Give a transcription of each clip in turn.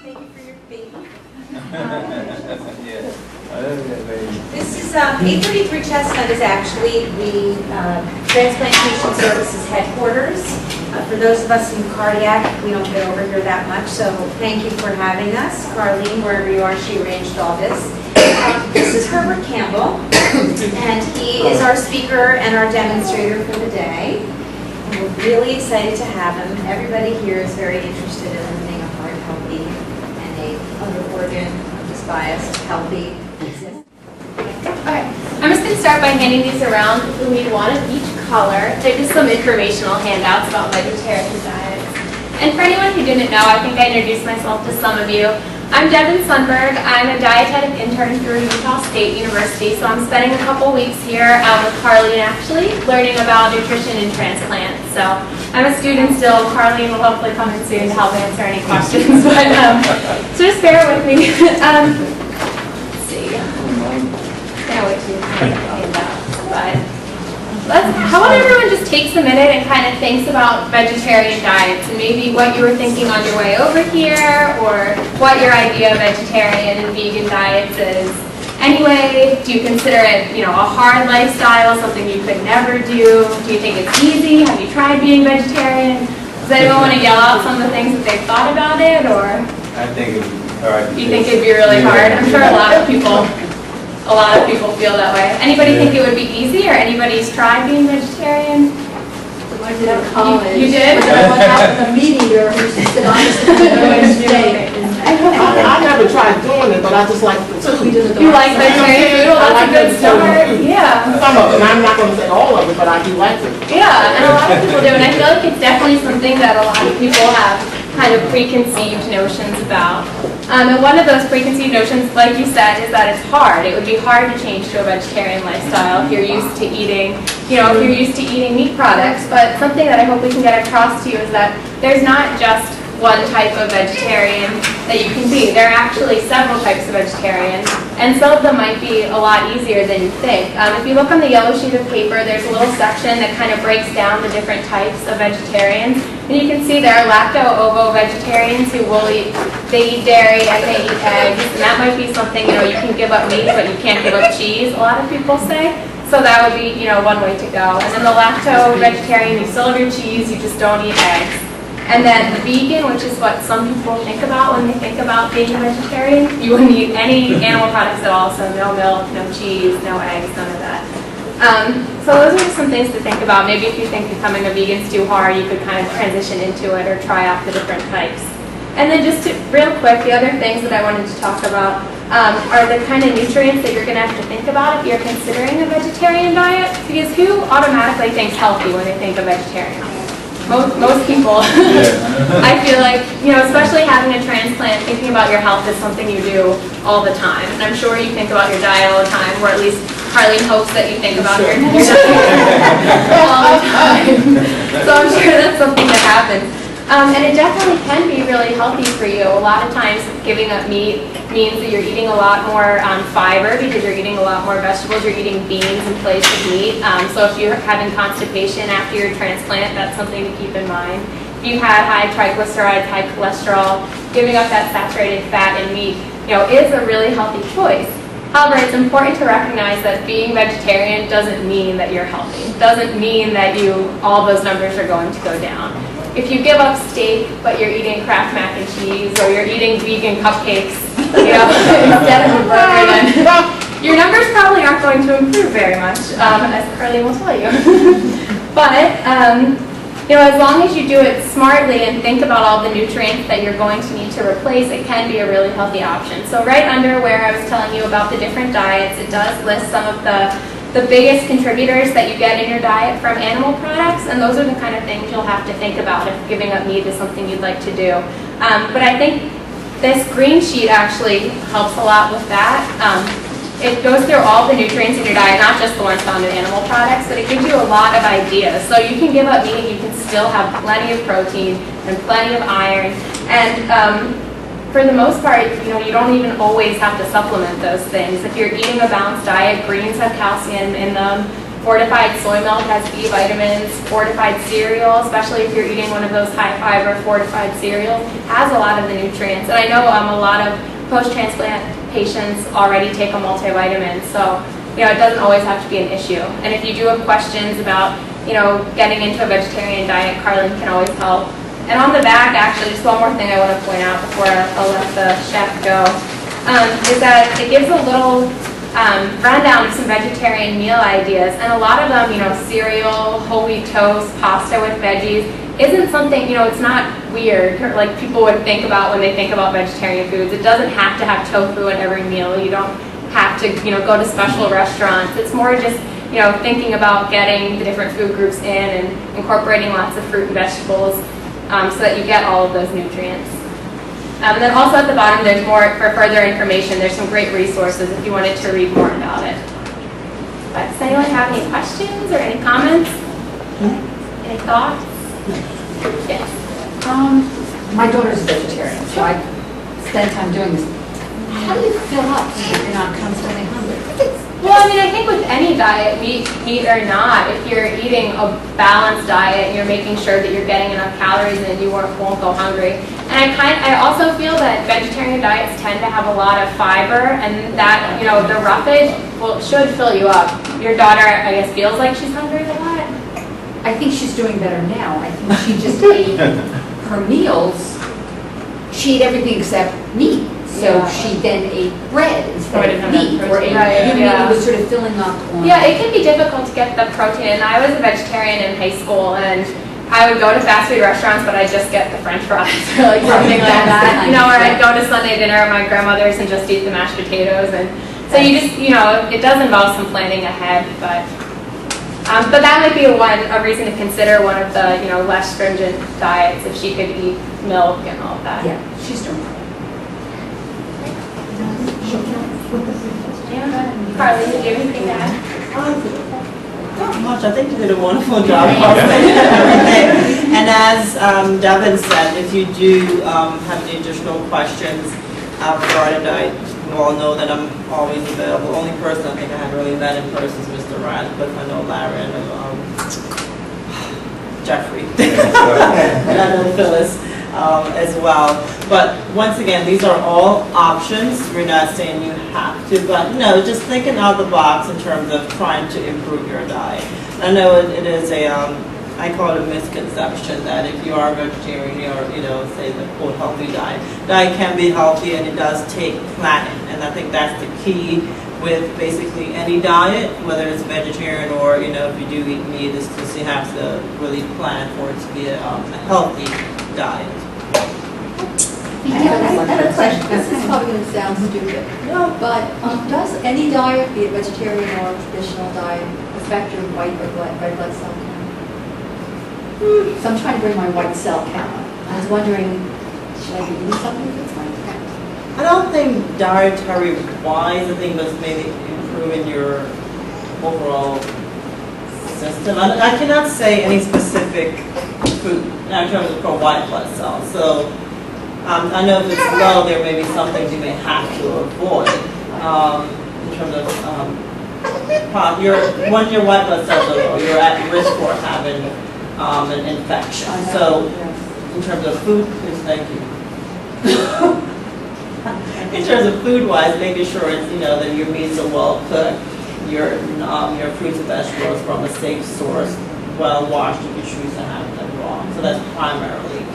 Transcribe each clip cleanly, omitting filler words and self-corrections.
Thank you for your baby. This is 833 Chestnut is actually the transplantation services headquarters. For those of us in cardiac, we don't get over here that much, so thank you for having us. Carlene, wherever you are, she arranged all this. This is Herbert Campbell, and he is our speaker and our demonstrator for the day. And we're really excited to have him. Everybody here is very interested in living a heart healthy and a other organ, just biased, healthy. Okay, I'm just going to start by handing these around. We'll need one of each color. They're just some informational handouts about vegetarian diets. And for anyone who didn't know, I think I introduced myself to some of you. I'm Devon Sunberg. I'm a dietetic intern through Utah State University, so I'm spending a couple weeks here with Carlene actually, learning about nutrition and transplant. So I'm a student still. Carlene will hopefully come in soon to help answer any questions, but so just bear with me. Let's see. Can't wait to hand out. But how about everyone just takes a minute and kind of thinks about vegetarian diets and maybe what you were thinking on your way over here, or what your idea of vegetarian and vegan diets is. Anyway, do you consider it, a hard lifestyle, something you could never do? Do you think it's easy? Have you tried being vegetarian? Does anyone want to yell out some of the things that they've thought about it, or? I think it would be hard. You think it'd be really hard? I'm sure a lot of people feel that way. Anybody think it would be easy, or anybody's tried being vegetarian? I did in college. You did? But then I went out with a meat eater who said, I never tried doing it, but I just like the food. You like vegetarian food? Well, that's a good start. Yeah. Some of it, and I'm not going to say all of it, but I do like it. Yeah, and a lot of people do, and I feel like it's definitely something that a lot of people have kind of preconceived notions about. And one of those preconceived notions, like you said, is that it's hard. It would be hard to change to a vegetarian lifestyle if you're used to eating, meat products. But something that I hope we can get across to you is that there's not just one type of vegetarian that you can be. There are actually several types of vegetarian, and some of them might be a lot easier than you think. If you look on the yellow sheet of paper, there's a little section that kind of breaks down the different types of vegetarians, and you can see there are lacto-ovo vegetarians who eat dairy and they eat eggs, and that might be something, you can give up meat, but you can't give up cheese, a lot of people say. So that would be, one way to go. And then the lacto-vegetarian, you still have your cheese, you just don't eat eggs. And then the vegan, which is what some people think about when they think about being a vegetarian, you wouldn't eat any animal products at all, so no milk, no cheese, no eggs, none of that. So those are just some things to think about. Maybe if you think becoming a vegan is too hard, you could kind of transition into it or try out the different types. And then just real quick, the other things that I wanted to talk about are the kind of nutrients that you're going to have to think about if you're considering a vegetarian diet, because who automatically thinks healthy when they think of vegetarian? Most people. I feel like, especially having a transplant, thinking about your health is something you do all the time. And I'm sure you think about your diet all the time, or at least Carlene hopes that you think about your diet all the time. So I'm sure that's something that happens. And it definitely can be really healthy for you. A lot of times giving up meat means that you're eating a lot more fiber because you're eating a lot more vegetables. You're eating beans in place of meat. So if you're having constipation after your transplant, that's something to keep in mind. If you had high triglycerides, high cholesterol, giving up that saturated fat in meat, is a really healthy choice. However, it's important to recognize that being vegetarian doesn't mean that you're healthy. It doesn't mean that all those numbers are going to go down. If you give up steak, but you're eating Kraft mac and cheese, or you're eating vegan cupcakes, instead of a burger, then your numbers probably aren't going to improve very much, as Carlene will tell you. But as long as you do it smartly and think about all the nutrients that you're going to need to replace, it can be a really healthy option. So right under where I was telling you about the different diets, it does list some of the biggest contributors that you get in your diet from animal products, and those are the kind of things you'll have to think about if giving up meat is something you'd like to do. But I think this green sheet actually helps a lot with that. It goes through all the nutrients in your diet, not just the ones found in animal products, but it gives you a lot of ideas. So you can give up meat, you can still have plenty of protein and plenty of iron, and for the most part, you don't even always have to supplement those things. If you're eating a balanced diet, greens have calcium in them, Fortified soy milk has B vitamins. Fortified cereal, especially if you're eating one of those high fiber fortified cereals, has a lot of the nutrients. And I know a lot of post-transplant patients already take a multivitamin, so it doesn't always have to be an issue. And if you do have questions about getting into a vegetarian diet, Carlene can always help. And on the back, actually, just one more thing I want to point out before I'll let the chef go, is that it gives a little rundown of some vegetarian meal ideas. And a lot of them, cereal, whole wheat toast, pasta with veggies, isn't something, it's not weird, like people would think about when they think about vegetarian foods. It doesn't have to have tofu in every meal. You don't have to, go to special restaurants. It's more just, thinking about getting the different food groups in and incorporating lots of fruit and vegetables so that you get all of those nutrients. And then also at the bottom, there's more for further information. There's some great resources if you wanted to read more about it. But does anyone have any questions or any comments? Any thoughts? Yes. My daughter's a vegetarian, so I spend time doing this. How do you fill up if you're not constantly hungry? Well, I think with any diet, meat or not, if you're eating a balanced diet and you're making sure that you're getting enough calories and you won't go hungry. And I also feel that vegetarian diets tend to have a lot of fiber, and that, the roughage should fill you up. Your daughter, I guess, feels like she's hungry a lot. I think she's doing better now. I think she just ate her meals. She ate everything except meat. So she then ate bread instead of meat, or ate it was sort of filling up on. Yeah, it can be difficult to get the protein. I was a vegetarian in high school, and I would go to fast food restaurants, but I'd just get the French fries or like something like that. Or I'd go to Sunday dinner at my grandmother's and just eat the mashed potatoes. And so you just, it does involve some planning ahead, but that might be a reason to consider one of the, less stringent diets if she could eat milk and all of that. Yeah, she's doing it. Carly, did you have anything to add? Not much. I think you did a wonderful job. And as Devon said, if you do have any additional questions regarding diet, you all know that I'm always available. The only person I think I haven't really met in person is Mr. Radcliffe. I know Larry and Jeffrey. And I know Phyllis as well. But once again, these are all options. We're not saying you have to, but just thinking out of the box in terms of trying to improve your diet. I know it is I call it a misconception that if you are a vegetarian or, say the quote healthy diet can be healthy, and it does take planning. And I think that's the key with basically any diet, whether it's vegetarian or, if you do eat meat, is just you have to really plan for it to be a healthy diet. I have a question. This is probably going to sound stupid. No. But does any diet, be it vegetarian or traditional diet, affect your white or red blood cell count? So I'm trying to bring my white cell count up. I was wondering, should I be eating something that's white count? I don't think dietary wise, I think that's maybe improving your overall system. I cannot say any specific food in terms of for white blood cells. So I know if it's low, there may be some things you may have to avoid in terms of when your white blood cells are low, you're at risk for having an infection. So in terms of food, please, thank you. In terms of food-wise, making sure it's that your meats are well cooked, your fruits and vegetables from a safe source, well washed if you choose to have them raw. So that's primarily.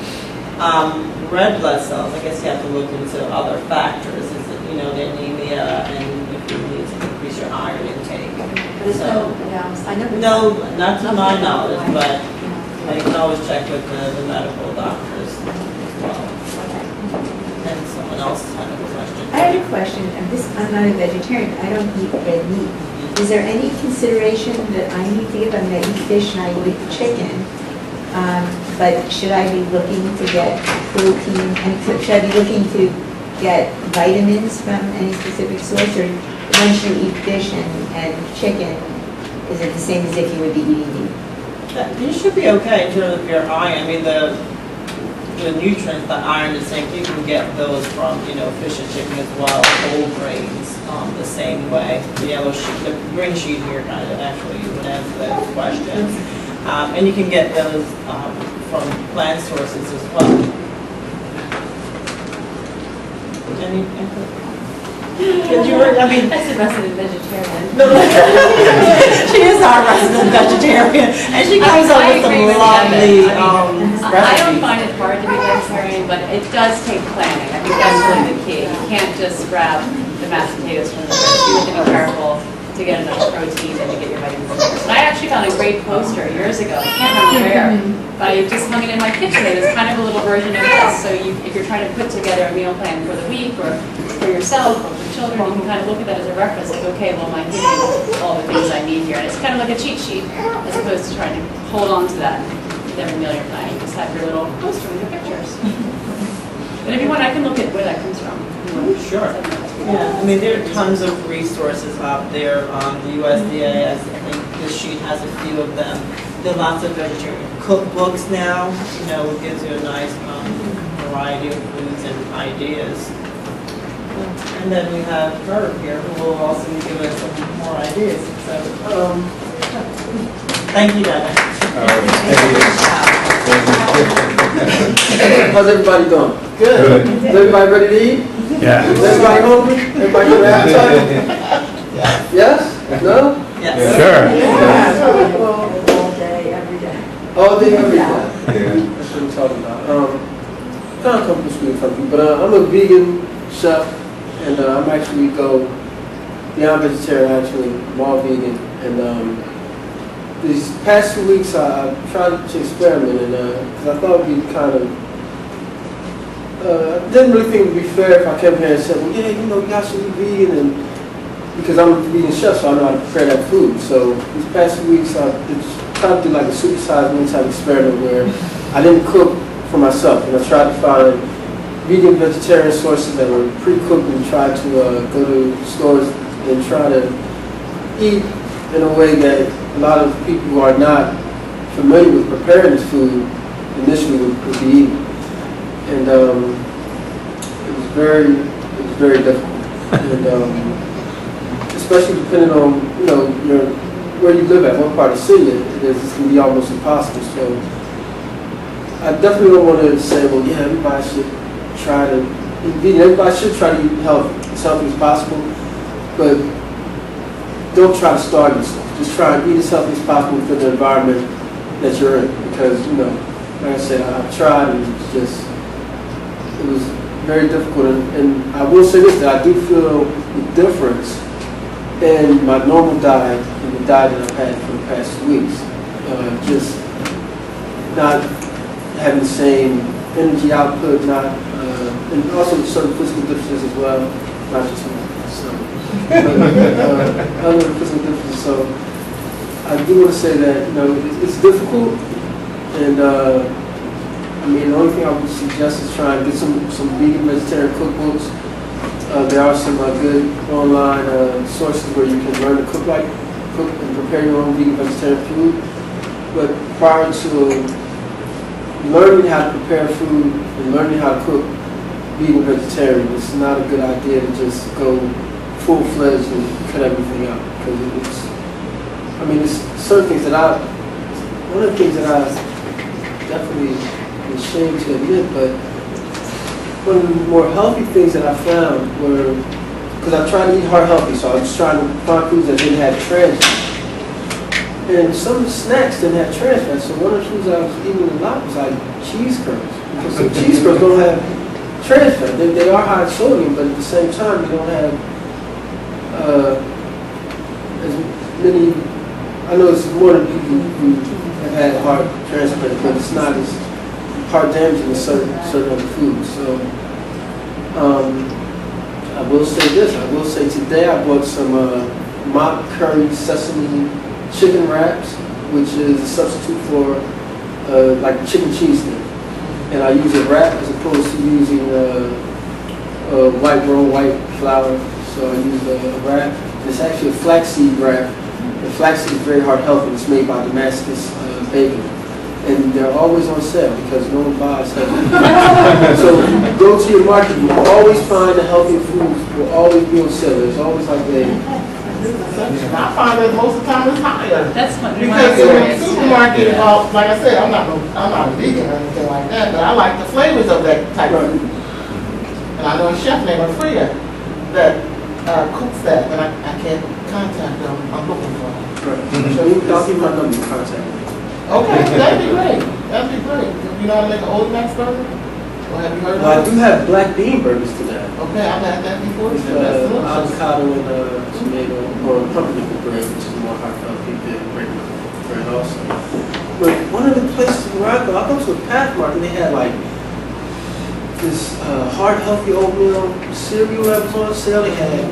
Red blood cells, I guess you have to look into other factors. Is it, the anemia, and if you need to increase your iron intake. There's So, I never. no, not to my knowledge, but you can always check with the medical doctors as well. And someone else had a question. I had a question, and I'm not a vegetarian, I don't eat red meat. Is there any consideration that I need to give? I mean, I eat fish and I eat chicken, but should I be looking to get protein, and should I be looking to get vitamins from any specific source, or once you eat fish and chicken, is it the same as if you would be eating meat? You should be okay in terms of your iron. I mean, the the nutrients, the iron, the zinc, you can get those from, fish and chicken as well, whole grains, the same way. The yellow sheet, the green sheet here kind of actually would answer that question. And you can get those from plant sources as well. Any input? That's a resident vegetarian. She is our resident vegetarian, and she comes up with some lovely recipes. I don't find it hard to be vegetarian, but it does take planning. I think that's really the key. You can't just grab the mashed potatoes from the fridge. You have to be careful to get enough protein and to get your vitamins in there. And I actually found a great poster years ago. I can't remember where, but I just hung it in my kitchen. It was kind of a little version of this. So if you're trying to put together a meal plan for the week or for yourself or for children, you can kind of look at that as a reference. Like, okay, well, am I hitting all the things I need here? And it's kind of like a cheat sheet as opposed to trying to hold on to that with every meal you're planning. You just have your little poster with your pictures. But if you want, I can look at where that comes from. Sure. Yeah, I mean, there are tons of resources out there. The USDA, I think this sheet has a few of them. There are lots of vegetarian cookbooks now. It gives you a nice variety of foods and ideas. And then we have Herb here, who will also give us some more ideas. So, thank you, Devon. How's everybody doing? Good. Is everybody ready to eat? Yeah. Is everybody hungry? Everybody got an appetite? Yes? No? Yes. Sure. All day, every day. All day, every day. Yeah. That's what I'm talking about. Kind of come from school from you, but I'm a vegan chef, and I'm actually go beyond vegetarian, actually, I'm all vegan. And these past 2 weeks, I tried to experiment, and because I thought it'd be kind of, I didn't really think it would be fair if I came here and said, well, yeah, you guys should be vegan, and because I'm a vegan chef, so I know how to prepare that food. So these past 2 weeks, I tried to do like a supersized meal type experiment where I didn't cook for myself, and I tried to find vegan, vegetarian sources that were pre-cooked and tried to go to stores and try to eat in a way that a lot of people who are not familiar with preparing this food initially would be eating. And it was very difficult. And especially depending on, where you live at, what part of the city it is, it's going to be almost impossible. So I definitely don't want to say, well, yeah, everybody should try to eat vegan. Everybody should try to eat healthy, as healthy as possible, but don't try to starve yourself. Just try and eat as healthy as possible for the environment that you're in. Because, like I said, I've tried, and it was very difficult. And I will say this, that I do feel the difference in my normal diet and the diet that I've had for the past 2 weeks. Just not having the same energy output, and also certain physical differences as well, not just one. So, other physical differences. So, I do want to say that it's difficult, and the only thing I would suggest is try and get some vegan, vegetarian cookbooks. There are some good online sources where you can learn to cook and prepare your own vegan, vegetarian food. But prior to learning how to prepare food and learning how to cook vegan, vegetarian, it's not a good idea to just go full-fledged and cut everything out, because it's certain things that one of the things that I definitely am ashamed to admit, but one of the more healthy things that I found were, because I tried to eat heart healthy, so I was trying to find foods that didn't have trans fat. And some of the snacks didn't have trans fat, so one of the foods I was eating a lot was like cheese curls, because some cheese curls don't have trans fat. They are high in sodium, but at the same time, they don't have as many. I know it's more than people who have had heart transplant, but it's not as heart damaging as certain other foods. So I will say this. I will say today I bought some mock curry sesame chicken wraps, which is a substitute for like chicken cheese stick. And I use a wrap as opposed to using white flour. So I use a wrap. It's actually a flaxseed wrap. The flaxseed is very heart healthy. It's made by Damascus Bacon. And they're always on sale because no one buys heavy. So if you go to your market, you will always find the healthy foods will always be on sale. There's always like I find that most of the time it's higher. That's what my Because in the experience. supermarket, well, like I said, I'm not a vegan or anything like that, but I like the flavors of that type of food. And I know a chef named Freya that cooks that, but I can't contact them. I'm looking for them. So I'll give my number to contact. Okay, that'd be great. That'd be great. You know how to make an Old Max burger? Well, have you heard Well, I of do it? have black bean burgers today. Okay, I've had that before. With That's delicious. avocado and tomato, or pumpernickel bread, which is more heartfelt. People bread also. But one of the places where I go to a Pathmark, and they had like this heart healthy oatmeal cereal that was on sale. They had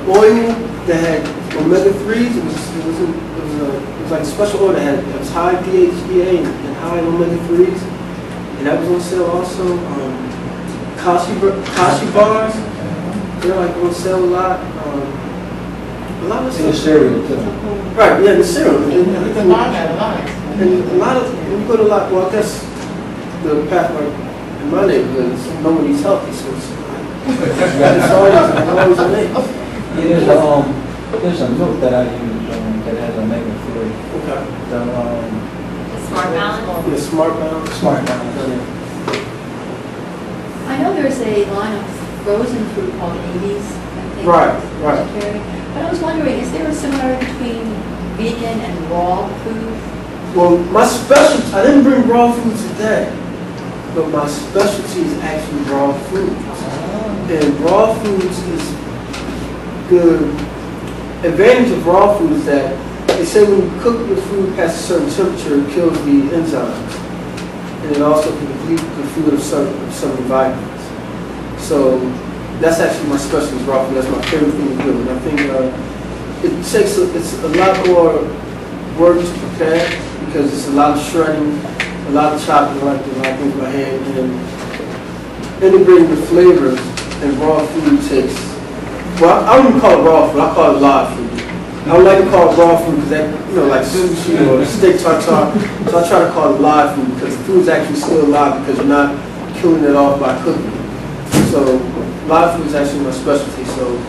oil that had omega-3s. It was like a special oil that was high DHEA and high omega-3s. And that was on sale also. Kashi bars, they're like on sale a lot. A lot of In the stuff. cereal too. Right, yeah, the cereal. You can buy that a lot. And a lot of, when you go to a lot, well, I guess the Pathmark in my neighborhood, nobody's healthy, so it's always a name. Yeah, there's a milk that I use that has omega-3. Okay. The Smart Balance. Yeah, Smart Balance. Smart Balance. I know there's a line of frozen food called 80s, I think. Right. Vegetarian. But I was wondering, is there a similarity between vegan and raw food? Well, my specialty, I didn't bring raw food today, but my specialty is actually raw foods. And raw foods is good. Advantage of raw food is that they say when you cook the food past a certain temperature, it kills the enzymes. And it also can deplete the food of some vitamins. So that's actually my specialty is raw food. That's my favorite thing to do. And I think it's a lot more work to prepare because it's a lot of shredding, a lot of chopping, a lot of things by hand, and integrating the flavors and raw food takes. Well, I don't even call it raw food. I call it live food. I don't like to call it raw food because that, like sushi or steak tartare. So I try to call it live food because the food is actually still alive because you're not killing it off by cooking. So live food is actually my specialty. So,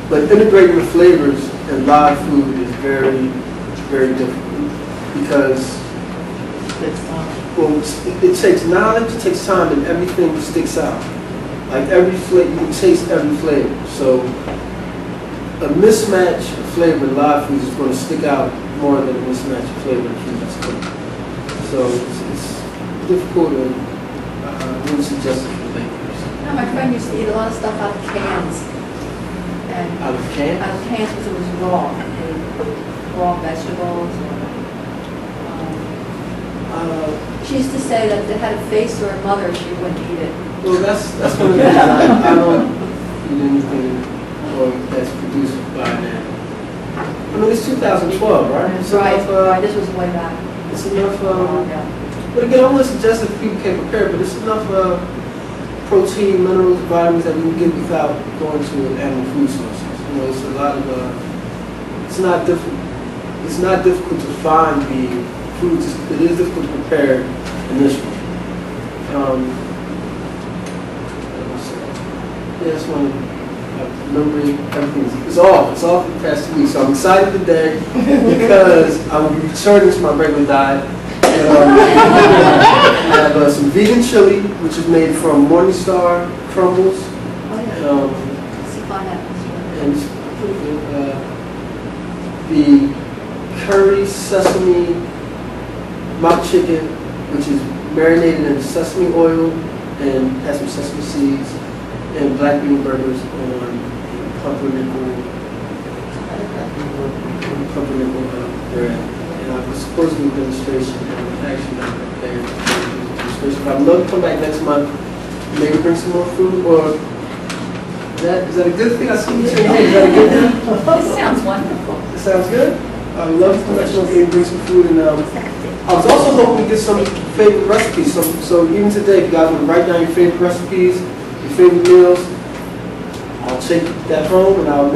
but integrating the flavors in live food is very, very difficult because it takes knowledge, it takes time, and everything sticks out. Like every flavor, you can taste every flavor. So a mismatch of flavor in live foods is going to stick out more than a mismatch of flavor in food that's cooked. So it's difficult and I wouldn't suggest it for bakers. No, my friend used to eat a lot of stuff out of cans. And Out of can? out of cans because it was raw. Raw vegetables. She used to say that if it had a face or a mother, she wouldn't eat it. Well, that's one of the things. I don't eat anything that's produced by now. I mean, it's 2012, right? It's Right, enough, right, this was way back. It's enough, Yeah. but again, I wouldn't suggest that people can prepare, but it's enough protein, minerals, vitamins that we can get without going to animal food sources. It's a lot of, it's not difficult to find the foods. It is difficult to prepare initially. Yeah, that's one remembering everything. It's off for the past 2 weeks. So I'm excited today because I will be returning to my regular diet. I have some vegan chili, which is made from Morningstar crumbles. Oh, yeah. See, find that. And the curry sesame mock chicken, which is marinated in sesame oil and has some sesame seeds, and black bean burgers on pumpernickel bread. And I was supposed to do a demonstration, and I'm actually not prepared to do a demonstration. But I'd love to come back next month, maybe bring some more food, or is that a good thing? I see you turn your head. Is that a good thing? This sounds wonderful. It sounds good. I'd love to come back and bring some food. And I was also hoping to get some favorite recipes. So even today, if you guys want to write down your favorite recipes, your favorite meals, I'll take that home and I'll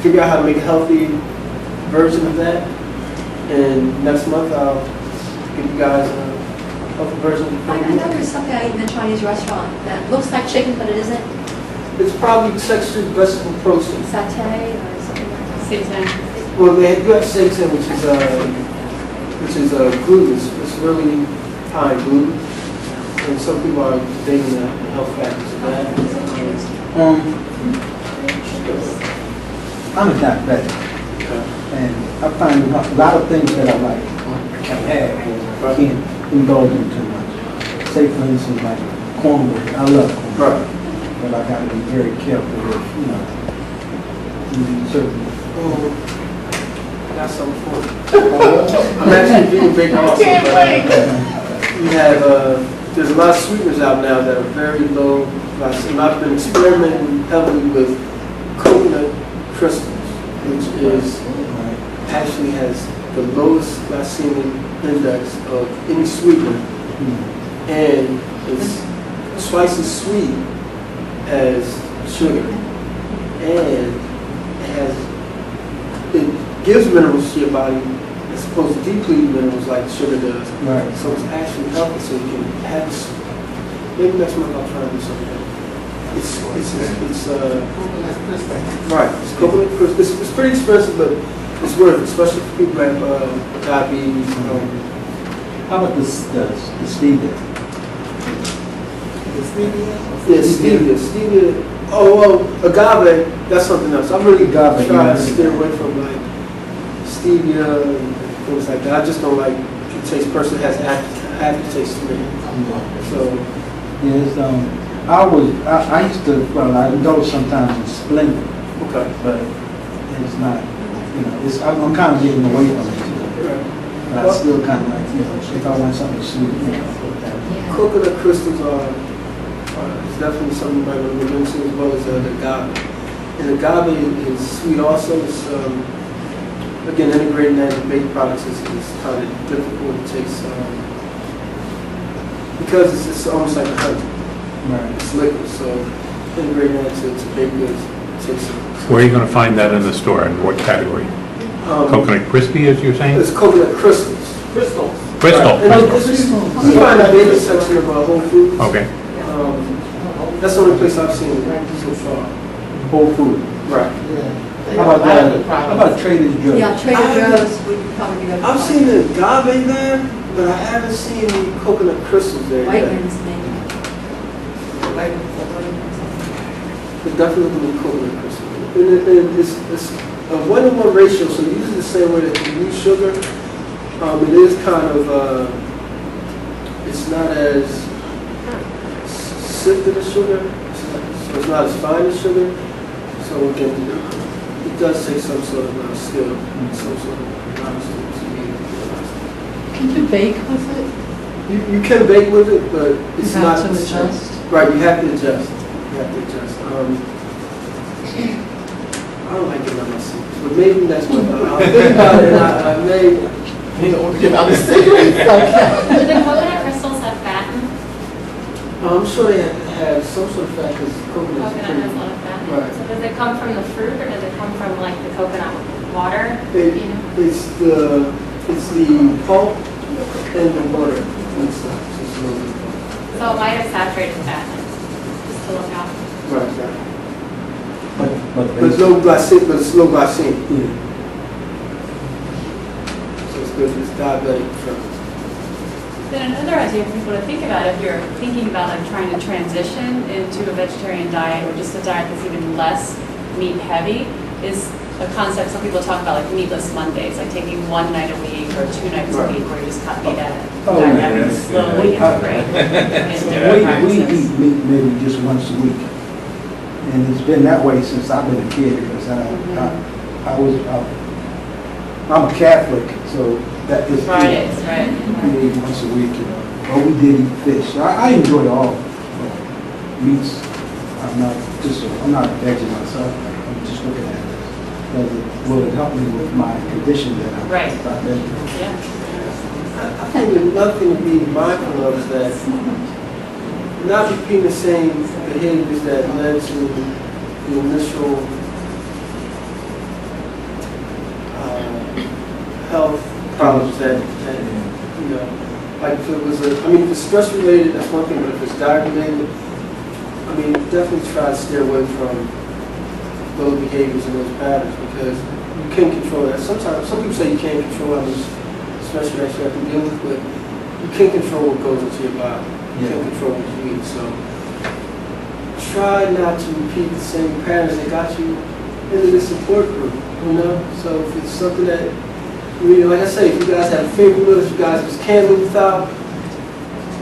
figure out how to make a healthy version of that. And next month, I'll give you guys of a version of the I protein. know there's something I eat in a Chinese restaurant that looks like chicken, but it isn't. It's probably textured vegetable protein. Satay or something like that. Seitan. Well, they do have seitan, which is gluten. It's really high in gluten, and some people are debating the health factors of that. I'm a diabetic, and I find a lot of things that I like can have, but I can't indulge in too much. Say, for instance, like cornbread. I love cornbread, but I got to be very careful with, eating certain. I got something for you. I'm actually vegan bacon also. We have, there's a lot of sweeteners out now that are very low glycemic. I've been experimenting heavily with coconut crystals, which is actually has the lowest glycemic index of any sweetener, and it's twice as sweet as sugar, and it gives minerals to your body as opposed to depleting minerals like sugar does. Right. So it's actually healthy, so you can have this. Maybe next month I'll try to do something. It's right. It's coconut crisp. It's pretty expensive, but it's worth it, especially for people who have diabetes. How about the stevia? Yeah, stevia. Oh well, agave. That's something else. I'm really Agave, trying yeah. to stay away from like stevia and things like that. I just don't like the taste. Personally, has aftertaste to me. So Yes, I used to, well, I indulge sometimes in Splendid, okay. but it's not, I'm kind of getting away from it too. But I still kind of like, if I want something sweet, put that. Coconut crystals are it's definitely something you might want to look into, as well as the agave. And agave is sweet also. It's again, integrating that in baked products is kind of difficult. It takes because it's almost like a honey. Right. It's liquid, so integrating that to baked goods takes some. Where are you going to find that in the store, and what category? Coconut crispy, as you're saying? It's coconut crystals. Crystal. Crystal. Right. And you find that in the section of Whole Foods. Okay. That's the only place I've seen it so far. Whole food. Right. How about Trader Joe's? Yeah, Trader Joe's would probably be good. I've seen the agave there, but I haven't seen the coconut crystals there yet. Whiteman's maybe. But definitely the coconut crystals. And it's a 1-to-1 ratio, so you use it the same way that you use sugar. It is kind of, it's not as sifted as sugar, so it's not as fine as sugar. So again, it does take some sort of skill, some sort of knowledge to be able to realize. Can you bake with it? You can bake with it, but it's You not have to adjust? Right, you have to adjust. I don't like giving out my secrets, but maybe next month I'll think about it and I may. You don't want to give out the secrets. Do the coconut crystals have fat in them? I'm sure they have some sort of fat because coconut Coconut has a lot of fat in it. Right. So does it come from the fruit, or does it come from like the coconut water? It's the pulp and the water. It's a little bit. So it might have saturated fat in it, just to look out. Right. But But it's low glycemic, but it's low glycemic. Yeah. So it's good. It's diabetic friendly. Then another idea for people to think about, if you're thinking about like trying to transition into a vegetarian diet or just a diet that's even less meat heavy, is a concept some people talk about, like meatless Mondays, like taking one night a week or 2 nights a week where you just cut meat out and having to slowly integrate into different We practices. eat meat maybe just once a week, and it's been that way since I've been a kid because I'm a Catholic, so that is Fridays, right? We eat once a week, or we did eat fish. So I enjoy all meats. I'm not a veggie myself. I'm just looking at it. Will it help me with my condition that I'm Right. diabetic? Yeah. I think another thing to be mindful of is that not repeating the same behaviors that led to the initial health problems that Like if it was if it's stress related, that's one thing, but if it's diet related, definitely try to steer away from those behaviors and those patterns because you can control that. Sometimes, some people say you can't control how much stress you actually have to deal with, but you can control what goes into your body. You can control what you eat. So try not to repeat the same patterns that got you into this support group, So if it's something that, like I say, if you guys have a favorite meal that you guys just can't live without,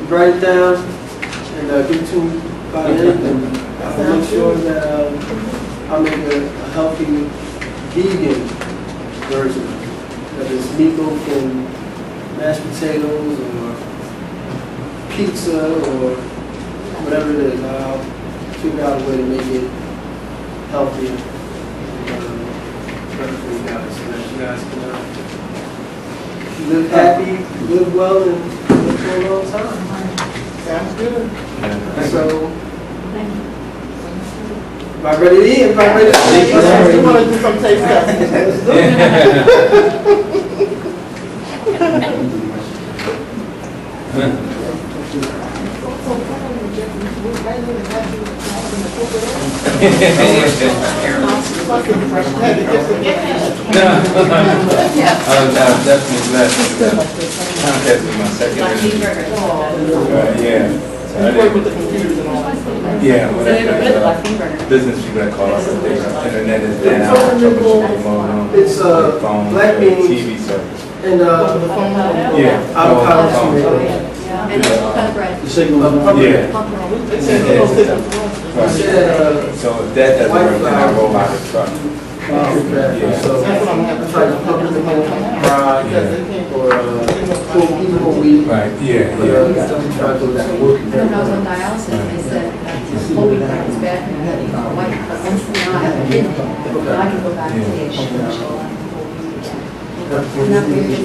write it down and give it to me by the end, and I'll make sure that I'll make a healthy vegan version, whether it's meatloaf and mashed potatoes or pizza or whatever it is. I'll figure out a way to make it healthier for you guys, so that you guys can live happy, live well, and live for a long time. Sounds good. So, if I'm ready to eat, if I'm ready to eat, You want to do some taste testing? Let's do I'm definitely glad to contact with my secretary. Yeah. You work with the computers and all that stuff. Yeah, business people that call us, the internet is down, troubleshooting phone, It's black beans TV service. and Yeah. avocado. And pump bread. Yeah. So if that doesn't work, then I roll out the truck. So I'm trying to pump it in fry or even whole wheat. Right, yeah. When I was on dialysis, they said whole wheat bread is bad for me, white, but once in a while I have a kidney, then I can go back to the and that way it's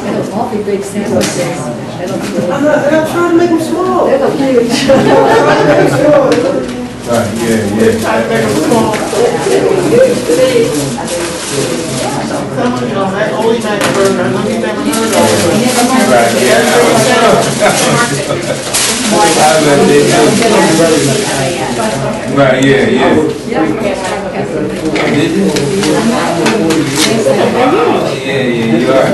And those awfully big sandwiches. I'm trying to make them small. They're the huge. Right, yeah. That Holy Night burger, I know you never heard of it. Right, yeah. Right, yeah. Did you? Yeah, you are.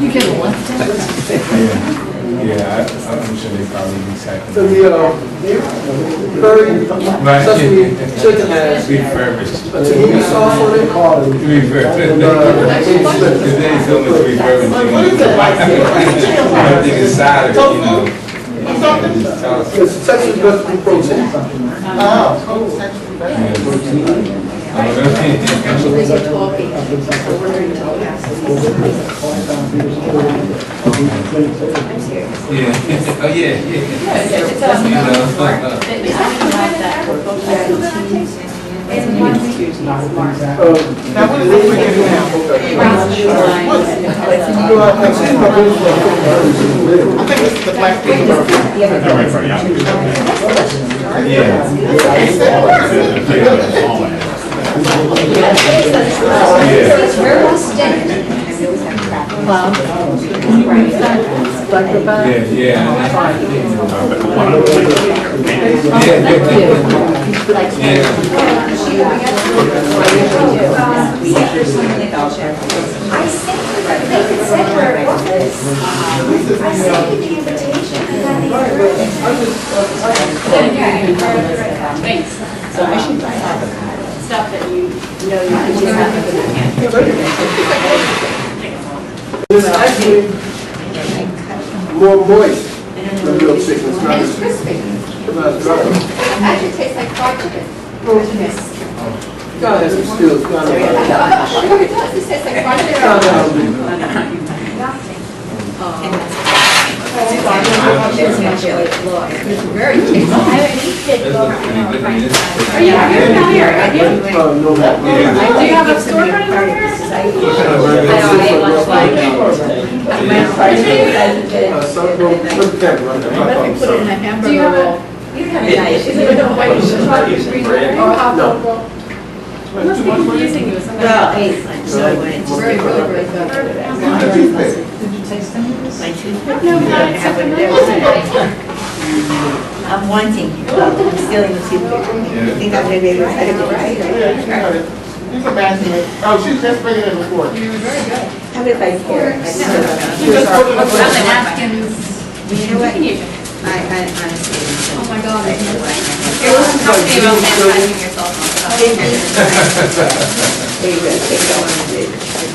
You get one. Yeah, I'm sure they probably recycle. So the curry sesame chicken has refurbished. a tahini sauce on it. Refurbished. Today so much refurbished. I think it's solid, It's Texas vegetable protein. Actually, they get talking. So we're very talking. Yeah. Oh, yeah. Now, what is it we can do now? I think this is the black bean burger. Where was Stan? Thanks. So I should buy stuff that you know you can just have it It's actually more moist than real chicken. It's not And as it's crispy. dry. Actually, it tastes like fried chicken. God has some skills. It does. It tastes like fried chicken. That's not really law. It's very tasty. Are you Yeah, here? Not here. Are you? No, that. Do you have a storefront over here? I don't eat much like my president. Sunberg, Campbell, right? Let me put it in a hamburger Do you have roll. You have a nice. Is it a white chocolate green or hot No. dog roll? It must be confusing you with something Well, else. it's so when it's. Very, really, really good. Did you taste any of this? My toothpick. No, You not don't have except one for there. those. I'm wanting, I'm stealing the toothpick. I think I'm gonna be able to cut it Yeah, she got it. You can imagine it. Oh, she's just bringing it before. Very good. How about if I care? I just Just put it in Well, the the fridge. napkins, You know what? You can use it. I honestly. oh my God. It wasn't talking about sanitizing yourself. There you go, take that one, the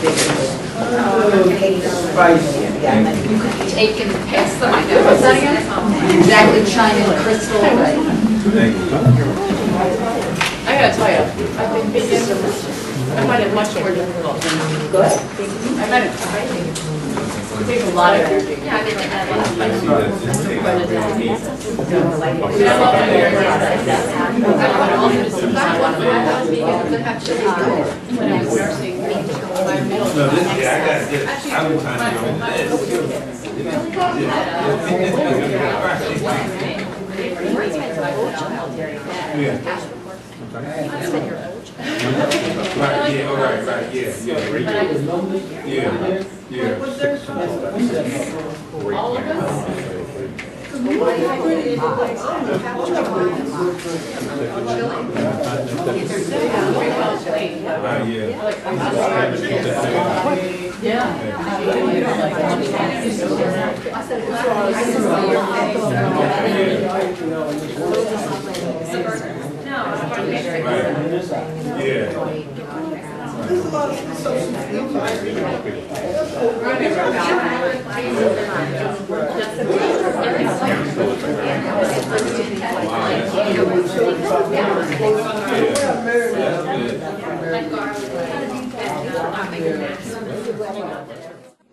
bigger one. $80. Yeah, You could take and pass them, I know. What's What's that that again? again? Exactly, shine in crystal. Thank you. I gotta tell you, I think vegan, I find it much more difficult than good. I find it, it takes a lot of energy. Yeah, I mean, I I love love it. When I was nursing, my middle. No, this, yeah, I got this. I'm trying to Right, yeah, all right, yeah,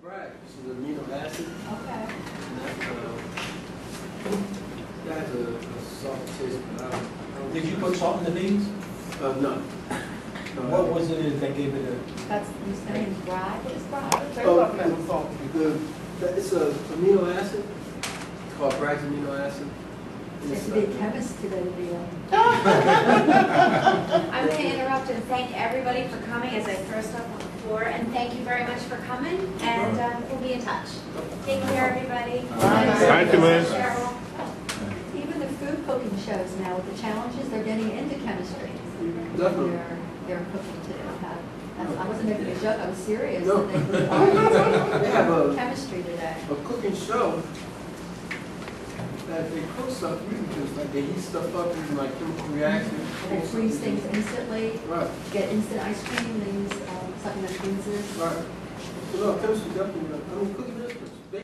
Right, this is amino acid. Okay. That has a soft taste, but I don't. Did you put salt in the beans? No. What was it that gave it a? That's, his name's Brad, what is Brad? It's a amino acid. It's called Bragg's amino acid. And It's it's, to be a chemist today, to be I'm going to interrupt and thank everybody for coming as I throw stuff on the floor, and thank you very much for coming, and we'll be in touch. Take care, everybody. Thank you, Liz. Cheryl. Even the food cooking shows now, with the challenges, they're getting into chemistry. Definitely. They're cooking today. I wasn't making a joke, I was serious. No. They They have a chemistry today. cooking show that they cook stuff, you can just, like, they heat stuff up using like chemical reactions. They freeze things instantly, Right, get instant ice cream, they use something that freezes. right. So no, chemistry definitely, I mean, cooking is,